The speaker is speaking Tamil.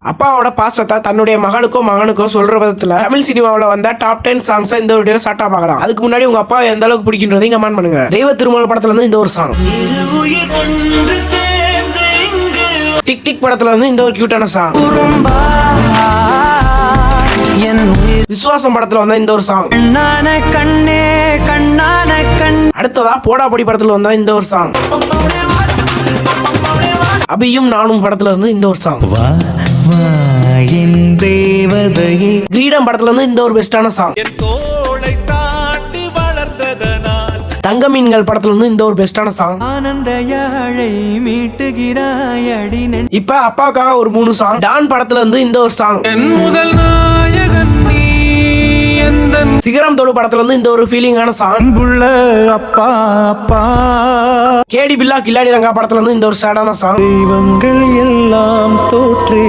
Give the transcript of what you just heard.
அப்பாவோட பாசத்தை தன்னுடைய மகனுக்கோ சொல்ற விதத்துல தமிழ் சினிமாவில் வந்த டாப் 10 சாங்ஸ் இந்த வீடியோல ஷார்ட்டா பார்க்கலாம். அதுக்கு முன்னாடி உங்க அப்பா எந்த அளவுக்கு பிடிக்கின்றதையும் கமெண்ட் பண்ணுங்க. தெய்வ திருமண படத்துல இருந்து இந்த ஒரு சாங், டிக் டிக் படத்துல இருந்து இந்த ஒரு கியூட்டான சாங், விசுவாசம் படத்துல வந்தா இந்த ஒரு சாங், அடுத்ததா போடாபடி படத்துல வந்தா இந்த ஒரு சாங், அபியும் நானும் படத்துல இருந்து இந்த ஒரு சாங், கிரீடம் படத்துல இருந்து இந்த ஒரு பெஸ்டான சாங், தங்க மீன்கள் படத்துல இருந்து இந்த ஒரு பெஸ்டான சாங். இப்ப அப்பாவுக்காக ஒரு 3 சாங். டான் படத்துல இருந்து இந்த ஒரு சாங், சிகரம் தொடு படத்துல இருந்து இந்த ஒரு ஃபீலிங்கான சாங், அப்பா அப்பா கேடி பில்லா கில்லாடி ரங்கா படத்துல இருந்து இந்த ஒரு சேடான சாங், தெய்வங்கள் எல்லாம் தோற்றே